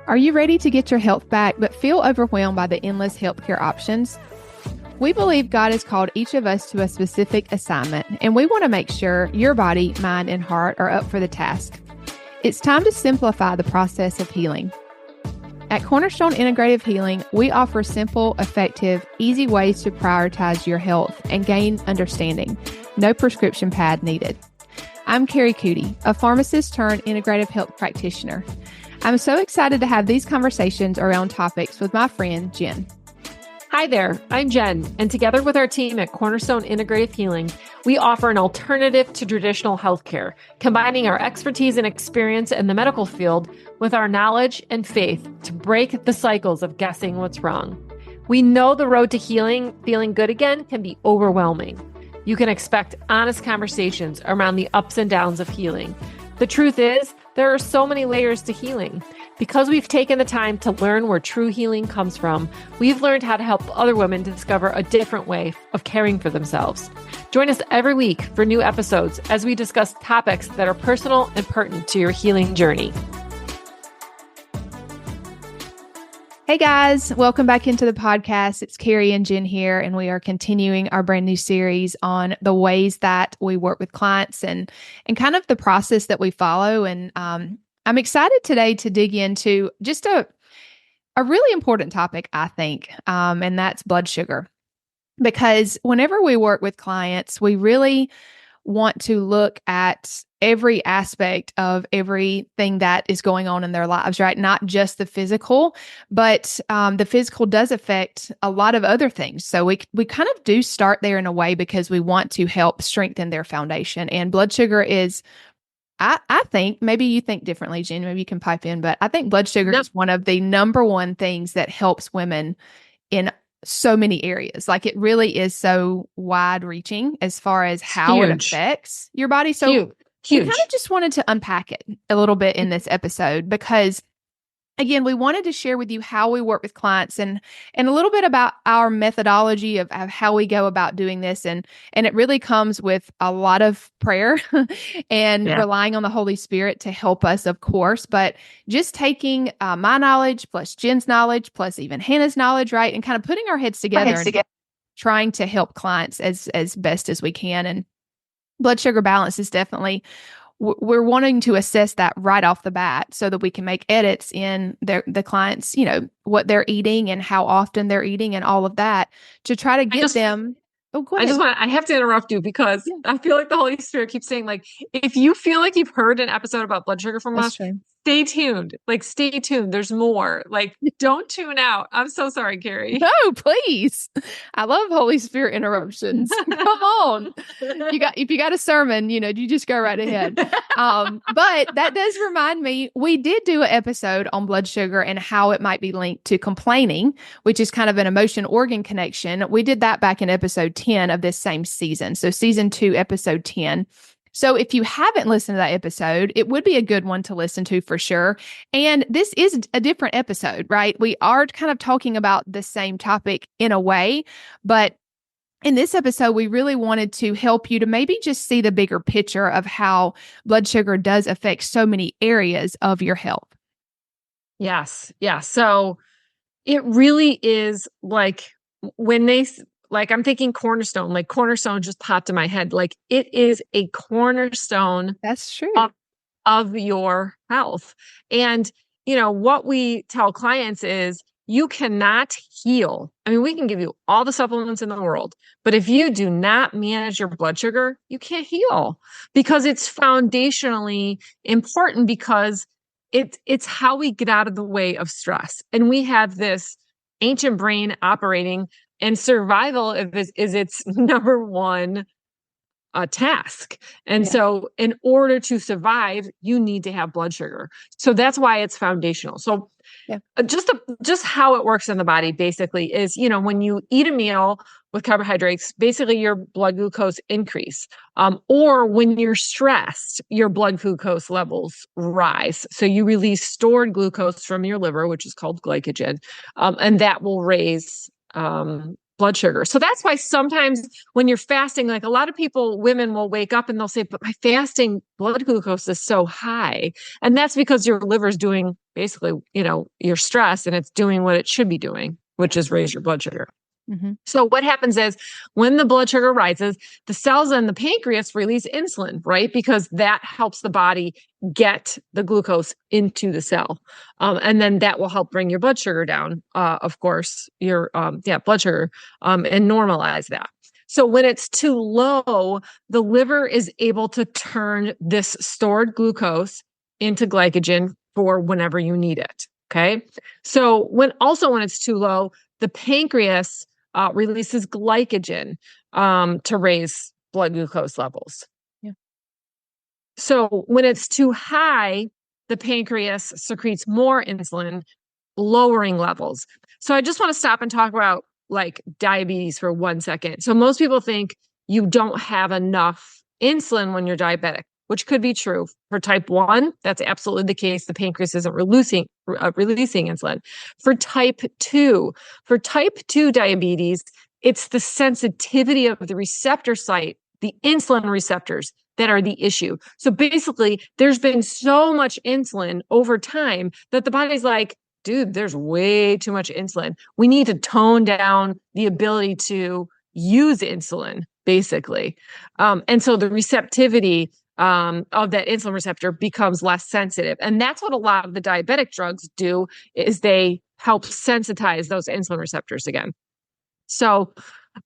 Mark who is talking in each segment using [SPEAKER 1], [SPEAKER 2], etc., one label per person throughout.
[SPEAKER 1] Are you ready to get your health back but feel overwhelmed by the endless healthcare options? We believe God has called each of us to a specific assignment, and we want to make sure your body, mind, and heart are up for the task. It's time to simplify the process of healing. At Cornerstone Integrative Healing, we offer simple, effective, easy ways to prioritize your health and gain understanding. No prescription pad needed. I'm Kari, a pharmacist turned integrative health practitioner. I'm so excited to have these conversations around topics with my friend, Jenn.
[SPEAKER 2] Hi there, I'm Jenn, and together with our team at Cornerstone Integrative Healing, we offer an alternative to traditional healthcare, combining our expertise and experience in the medical field with our knowledge and faith to break the cycles of guessing what's wrong. We know the road to healing, feeling good again, can be overwhelming. You can expect honest conversations around the ups and downs of healing. The truth is, there are so many layers to healing. Because we've taken the time to learn where true healing comes from, we've learned how to help other women discover a different way of caring for themselves. Join us every week for new episodes as we discuss topics that are personal and pertinent to your healing journey.
[SPEAKER 1] Hey guys, welcome back into the podcast. It's Kari and Jenn here, and we are continuing our brand new series on the ways that we work with clients and kind of the process that we follow. And I'm excited today to dig into just a really important topic, I think, and that's blood sugar. Because whenever we work with clients, we really want to look at every aspect of everything that is going on in their lives, right? Not just the physical, but the physical does affect a lot of other things. So we kind of do start there in a way because we want to help strengthen their foundation. And blood sugar is, I think, maybe you think differently, Jenn, maybe you can pipe in, but I think blood sugar is one of the number one things that helps women in so many areas. Like, it really is so wide reaching as far as how it affects your body. So
[SPEAKER 2] Huge.
[SPEAKER 1] we kind of just wanted to unpack it a little bit in this episode because, again, we wanted to share with you how we work with clients and a little bit about our methodology of how we go about doing this. And it really comes with a lot of prayer and relying on the Holy Spirit to help us, of course, but just taking my knowledge plus Jenn's knowledge plus even Hannah's knowledge, right? And kind of putting our heads together and trying to help clients as best as we can. And blood sugar balance is definitely, we're wanting to assess that right off the bat so that we can make edits in the clients, what they're eating and how often they're eating and all of that to try to get them. Oh, go ahead.
[SPEAKER 2] I have to interrupt you because I feel like the Holy Spirit keeps saying, like, if you feel like you've heard an episode about blood sugar from us, stay tuned. Like, stay tuned. There's more. Like, don't tune out. I'm so sorry, Kari.
[SPEAKER 1] No, please. I love Holy Spirit interruptions. Come on. If you got a sermon, you just go right ahead. But that does remind me, we did do an episode on blood sugar and how it might be linked to complaining, which is kind of an emotion organ connection. We did that back in episode 10 of this same season. So season 2, episode 10. So if you haven't listened to that episode, it would be a good one to listen to for sure. And this is a different episode, right? We are kind of talking about the same topic in a way, but in this episode, we really wanted to help you to maybe just see the bigger picture of how blood sugar does affect so many areas of your health.
[SPEAKER 2] Yes. Yeah. So it really is like I'm thinking Cornerstone, like Cornerstone just popped in my head. Like, it is a cornerstone.
[SPEAKER 1] That's true.
[SPEAKER 2] Of your health. And, what we tell clients is you cannot heal. I mean, we can give you all the supplements in the world, but if you do not manage your blood sugar, you can't heal because it's foundationally important because it's how we get out of the way of stress. And we have this ancient brain operating, and survival is its number one task. And so in order to survive, you need to have blood sugar. So that's why it's foundational. So just how it works in the body basically is, when you eat a meal with carbohydrates, basically your blood glucose increase. Or when you're stressed, your blood glucose levels rise. So you release stored glucose from your liver, which is called glycogen. And that will raise blood sugar. So that's why sometimes when you're fasting, like a lot of people, women will wake up and they'll say, but my fasting blood glucose is so high. And that's because your liver's doing basically, your stress, and it's doing what it should be doing, which is raise your blood sugar.
[SPEAKER 1] Mm-hmm.
[SPEAKER 2] So what happens is when the blood sugar rises, the cells in the pancreas release insulin, right? Because that helps the body get the glucose into the cell. And then that will help bring your blood sugar down, of course, your blood sugar, and normalize that. So when it's too low, the liver is able to turn this stored glucose into glycogen for whenever you need it. Okay. So when it's too low, the pancreas releases glycogen to raise blood glucose levels.
[SPEAKER 1] Yeah.
[SPEAKER 2] So when it's too high, the pancreas secretes more insulin, lowering levels. So I just want to stop and talk about like diabetes for 1 second. So most people think you don't have enough insulin when you're diabetic, which could be true. For type 1, that's absolutely the case. The pancreas isn't releasing insulin. For type 2 diabetes, it's the sensitivity of the receptor site, the insulin receptors, that are the issue. So basically, there's been so much insulin over time that the body's like, dude, there's way too much insulin. We need to tone down the ability to use insulin, basically. And so the receptivity of that insulin receptor becomes less sensitive. And that's what a lot of the diabetic drugs do, is they help sensitize those insulin receptors again. So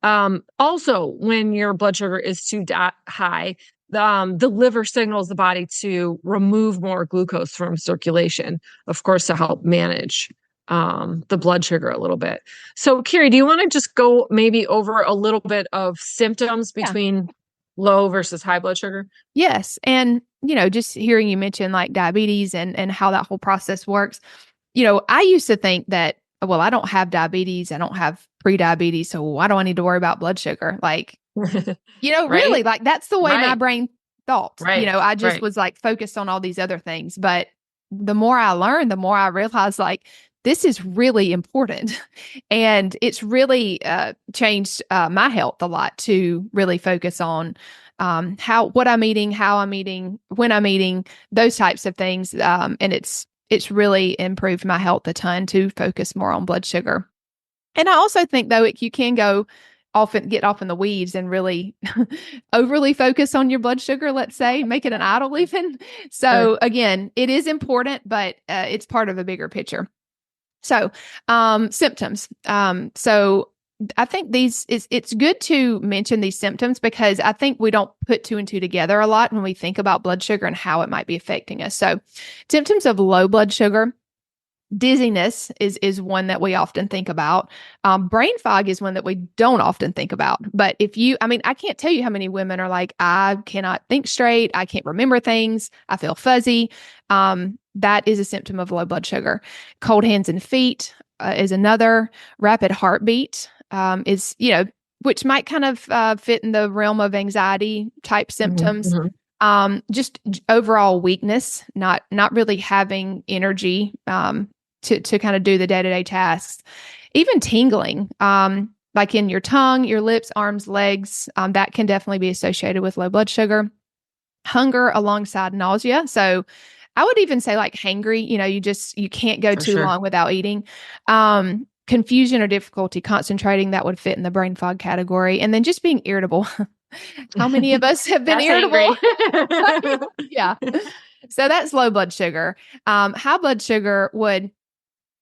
[SPEAKER 2] also, when your blood sugar is too high, the liver signals the body to remove more glucose from circulation, of course, to help manage the blood sugar a little bit. So, Kari, do you want to just go maybe over a little bit of symptoms between low versus high blood sugar?
[SPEAKER 1] Yes. And, just hearing you mention like diabetes and how that whole process works, I used to think that, well, I don't have diabetes. I don't have pre-diabetes. So why do I need to worry about blood sugar? Like,
[SPEAKER 2] Right?
[SPEAKER 1] really, like that's the way my brain thought.
[SPEAKER 2] Right.
[SPEAKER 1] I just was like focused on all these other things. But the more I learned, the more I realized like this is really important. And it's really changed my health a lot to really focus on what I'm eating, how I'm eating, when I'm eating, those types of things. And it's really improved my health a ton to focus more on blood sugar. And I also think though, you can get off in the weeds and really overly focus on your blood sugar, let's say, make it an idol even. So again, it is important, but it's part of a bigger picture. So symptoms. So I think it's good to mention these symptoms because I think we don't put two and two together a lot when we think about blood sugar and how it might be affecting us. So symptoms of low blood sugar. Dizziness is one that we often think about. Brain fog is one that we don't often think about. But I can't tell you how many women are like, I cannot think straight. I can't remember things. I feel fuzzy. That is a symptom of low blood sugar. Cold hands and feet is another. Rapid heartbeat is, which might kind of fit in the realm of anxiety type symptoms. Mm-hmm. Just overall weakness, not really having energy to kind of do the day-to-day tasks. Even tingling, like in your tongue, your lips, arms, legs, that can definitely be associated with low blood sugar. Hunger alongside nausea. So I would even say like hangry, you can't go too long without eating. Confusion or difficulty concentrating, that would fit in the brain fog category. And then just being irritable. How many of us have been irritable? Yeah. So that's low blood sugar. High blood sugar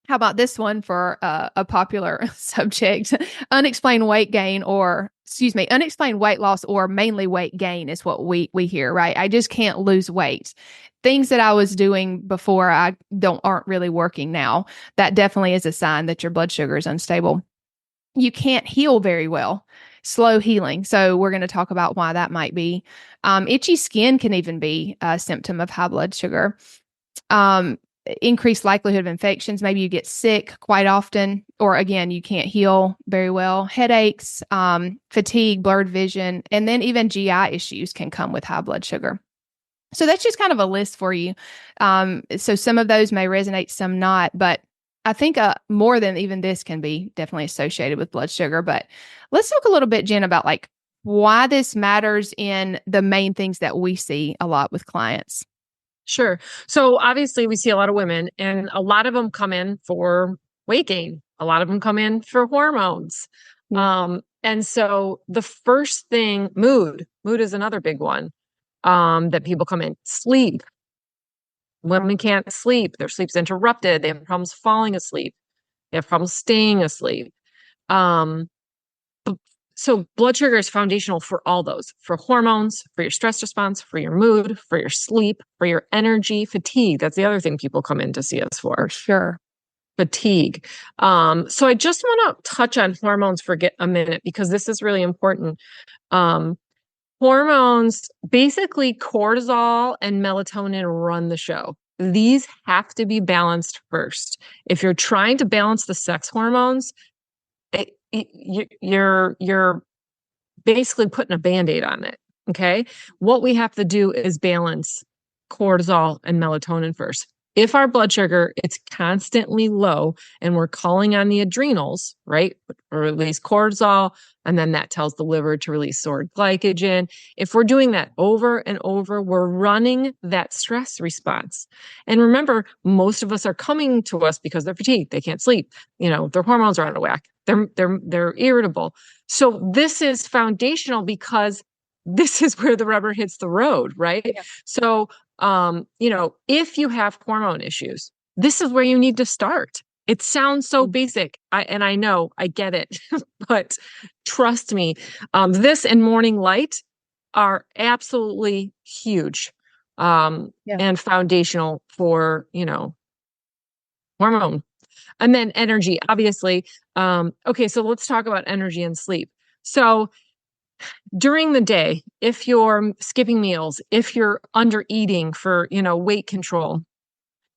[SPEAKER 1] how about this one for a popular subject? Unexplained weight loss or mainly weight gain is what we hear, right? I just can't lose weight. Things that I was doing before aren't really working now. That definitely is a sign that your blood sugar is unstable. You can't heal very well. Slow healing. So we're going to talk about why that might be. Itchy skin can even be a symptom of high blood sugar. Increased likelihood of infections. Maybe you get sick quite often, or again, you can't heal very well. Headaches, fatigue, blurred vision, and then even GI issues can come with high blood sugar. So that's just kind of a list for you. So some of those may resonate, some not, but I think more than even this can be definitely associated with blood sugar. But let's talk a little bit, Jen, about like why this matters in the main things that we see a lot with clients.
[SPEAKER 2] Sure. So obviously we see a lot of women and a lot of them come in for weight gain. A lot of them come in for hormones. And so the first thing, mood is another big one, that people come in. Sleep. Women can't sleep. Their sleep's interrupted. They have problems falling asleep. They have problems staying asleep. Um, so blood sugar is foundational for all those, for hormones, for your stress response, for your mood, for your sleep, for your energy, fatigue. That's the other thing people come in to see us for.
[SPEAKER 1] Sure.
[SPEAKER 2] Fatigue. So I just want to touch on hormones for a minute because this is really important. Hormones, basically cortisol and melatonin run the show. These have to be balanced first. If you're trying to balance the sex hormones, you're basically putting a Band-Aid on it. Okay. What we have to do is balance cortisol and melatonin first. If our blood sugar is constantly low and we're calling on the adrenals, right, or release cortisol, and then that tells the liver to release stored glycogen. If we're doing that over and over, we're running that stress response. And remember, most of us are coming to us because they're fatigued, they can't sleep, their hormones are out of whack, they're irritable. So this is foundational because this is where the rubber hits the road, right? Yeah. So if you have hormone issues, this is where you need to start. It sounds so basic. I know, I get it, but trust me, this and morning light are absolutely huge, and foundational for, hormone. And then energy, obviously. Okay, so let's talk about energy and sleep. So during the day, if you're skipping meals, if you're under eating for, weight control,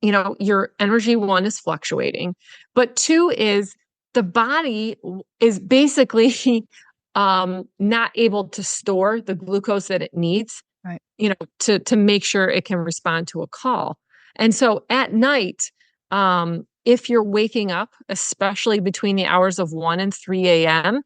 [SPEAKER 2] your energy, one, is fluctuating, but two is the body is basically not able to store the glucose that it needs,
[SPEAKER 1] right,
[SPEAKER 2] to make sure it can respond to a call. And so at night, if you're waking up, especially between the hours of 1 and 3 a.m.,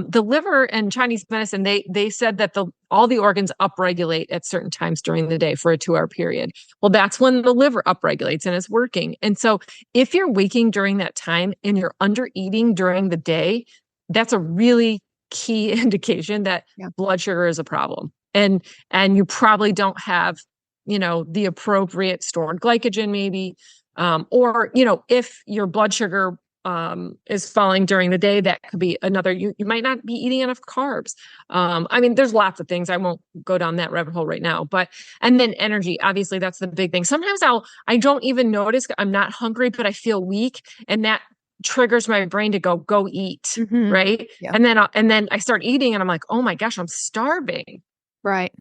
[SPEAKER 2] the liver and Chinese medicine, they said that all the organs upregulate at certain times during the day for a 2-hour period. Well, that's when the liver upregulates and is working. And so if you're waking during that time and you're under eating during the day, that's a really key indication that blood sugar is a problem. And you probably don't have, the appropriate stored glycogen maybe, or, if your blood sugar is falling during the day, that could be another, you might not be eating enough carbs. There's lots of things. I won't go down that rabbit hole right now, and then energy, obviously that's the big thing. Sometimes I don't even notice I'm not hungry, but I feel weak, and that triggers my brain to go eat. Mm-hmm. Right. Yeah. And then I start eating and I'm like, oh my gosh, I'm starving.
[SPEAKER 1] Right.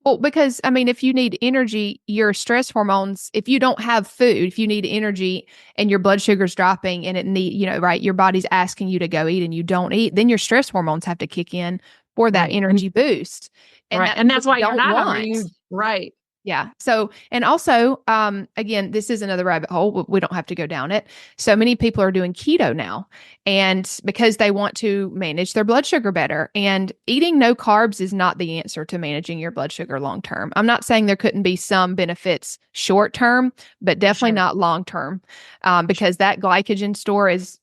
[SPEAKER 1] Well, because if you need energy, your stress hormones, if you don't have food, if you need energy and your blood sugar's dropping and right, your body's asking you to go eat and you don't eat, then your stress hormones have to kick in for that energy boost.
[SPEAKER 2] And right. And that's why you're not hungry. Right.
[SPEAKER 1] Yeah. So, and also, again, this is another rabbit hole, but we don't have to go down it. So many people are doing keto now, and because they want to manage their blood sugar better, and eating no carbs is not the answer to managing your blood sugar long term. I'm not saying there couldn't be some benefits short term, but definitely not long term, because that glycogen store is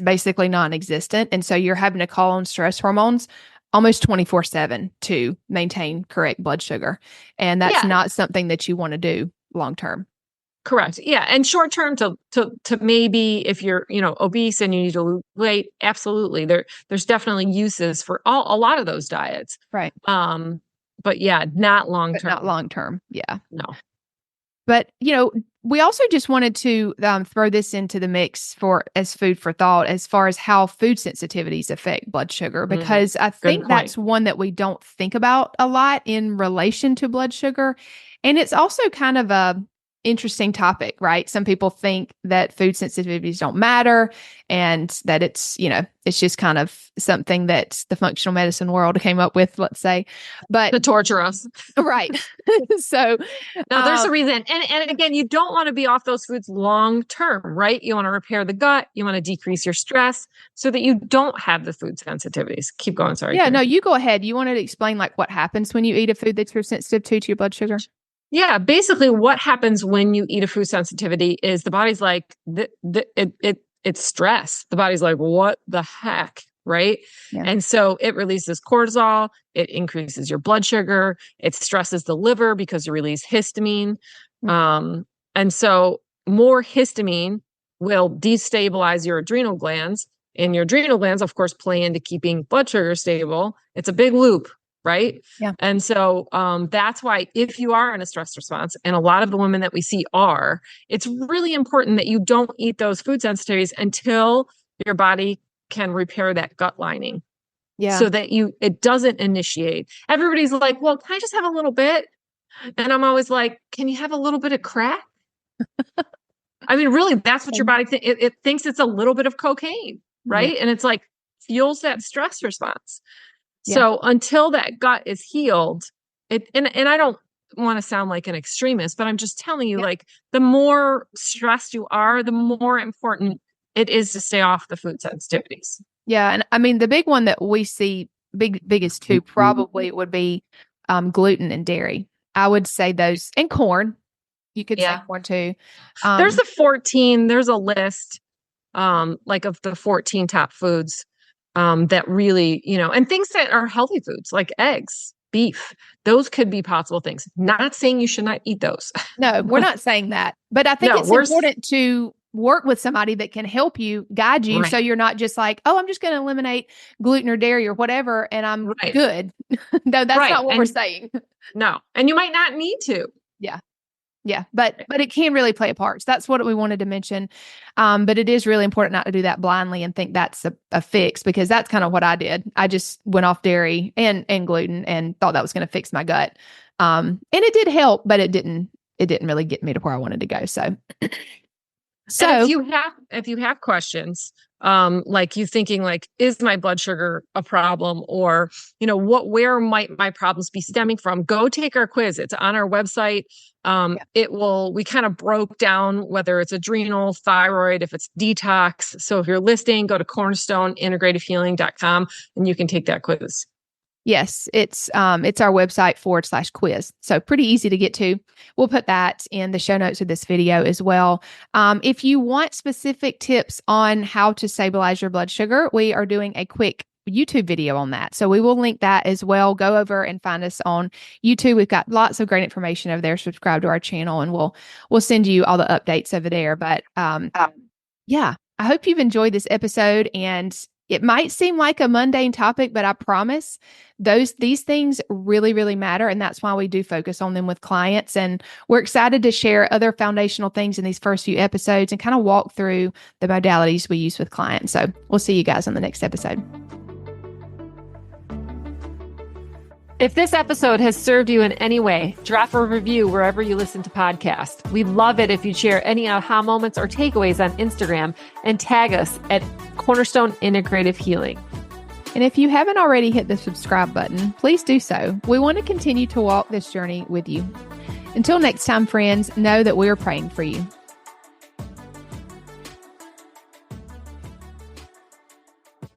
[SPEAKER 1] basically non-existent. And so you're having to call on stress hormones almost 24/7 to maintain correct blood sugar. And that's not something that you want to do long-term.
[SPEAKER 2] Correct. Yeah. And short-term to maybe if you're, obese and you need to lose weight, absolutely. There's definitely uses for a lot of those diets.
[SPEAKER 1] Right.
[SPEAKER 2] But yeah, not long-term.
[SPEAKER 1] Not long-term. Yeah.
[SPEAKER 2] No.
[SPEAKER 1] But, we also just wanted to throw this into the mix as food for thought, as far as how food sensitivities affect blood sugar, because I think that's one that we don't think about a lot in relation to blood sugar. And it's also kind of interesting topic, right? Some people think that food sensitivities don't matter and that it's, it's just kind of something that the functional medicine world came up with, let's say. But
[SPEAKER 2] to torture us.
[SPEAKER 1] Right. So
[SPEAKER 2] no, there's a reason. And again, you don't want to be off those foods long term, right? You want to repair the gut. You want to decrease your stress so that you don't have the food sensitivities. Keep going. Sorry.
[SPEAKER 1] Yeah,
[SPEAKER 2] Kari.
[SPEAKER 1] no, you go ahead. You wanted to explain like what happens when you eat a food that you're sensitive to your blood sugar?
[SPEAKER 2] Yeah, basically what happens when you eat a food sensitivity is the body's like, it's stress. The body's like, what the heck? Right.
[SPEAKER 1] Yeah.
[SPEAKER 2] And so it releases cortisol. It increases your blood sugar. It stresses the liver because you release histamine.
[SPEAKER 1] Mm-hmm.
[SPEAKER 2] And so more histamine will destabilize your adrenal glands, and your adrenal glands, of course, play into keeping blood sugar stable. It's a big loop. Right.
[SPEAKER 1] Yeah.
[SPEAKER 2] And so that's why if you are in a stress response, and a lot of the women that we see are, it's really important that you don't eat those food sensitivities until your body can repair that gut lining.
[SPEAKER 1] Yeah.
[SPEAKER 2] So that it doesn't initiate. Everybody's like, well, can I just have a little bit? And I'm always like, can you have a little bit of crack? I mean, really, that's what your body thinks. It thinks it's a little bit of cocaine. Right.
[SPEAKER 1] Yeah.
[SPEAKER 2] And it's like fuels that stress response.
[SPEAKER 1] Yeah.
[SPEAKER 2] So until that gut is healed, and I don't want to sound like an extremist, but I'm just telling you, like, the more stressed you are, the more important it is to stay off the food sensitivities.
[SPEAKER 1] Yeah. And I mean, the big one that we see, biggest two probably would be gluten and dairy. I would say those, and corn. You could say corn too.
[SPEAKER 2] There's a list like of the 14 top foods that really, and things that are healthy foods like eggs, beef, those could be possible things. Not saying you should not eat those.
[SPEAKER 1] No, we're not saying that. But I think it's important to work with somebody that can help you, guide you. Right. So you're not just like, oh, I'm just going to eliminate gluten or dairy or whatever, and I'm good. No, that's not what we're saying.
[SPEAKER 2] No. And you might not need to.
[SPEAKER 1] Yeah. Yeah. But it can really play a part. So that's what we wanted to mention. But it is really important not to do that blindly and think that's a fix, because that's kind of what I did. I just went off dairy and gluten and thought that was going to fix my gut. And it did help, but it didn't really get me to where I wanted to go. So
[SPEAKER 2] if you have questions, like you thinking like, is my blood sugar a problem, or, where might my problems be stemming from? Go take our quiz. It's on our website. We kind of broke down whether it's adrenal, thyroid, if it's detox. So if you're listening, go to cornerstoneintegrativehealing.com and you can take that quiz.
[SPEAKER 1] Yes, it's our website /quiz. So pretty easy to get to. We'll put that in the show notes of this video as well. If you want specific tips on how to stabilize your blood sugar, we are doing a quick YouTube video on that. So we will link that as well. Go over and find us on YouTube. We've got lots of great information over there. Subscribe to our channel and we'll send you all the updates over there. But yeah, I hope you've enjoyed this episode, and it might seem like a mundane topic, but I promise these things really, really matter. And that's why we do focus on them with clients. And we're excited to share other foundational things in these first few episodes and kind of walk through the modalities we use with clients. So we'll see you guys on the next episode.
[SPEAKER 2] If this episode has served you in any way, drop a review wherever you listen to podcasts. We'd love it if you'd share any aha moments or takeaways on Instagram and tag us at Cornerstone Integrative Healing.
[SPEAKER 1] And if you haven't already hit the subscribe button, please do so. We want to continue to walk this journey with you. Until next time, friends, know that we are praying for you.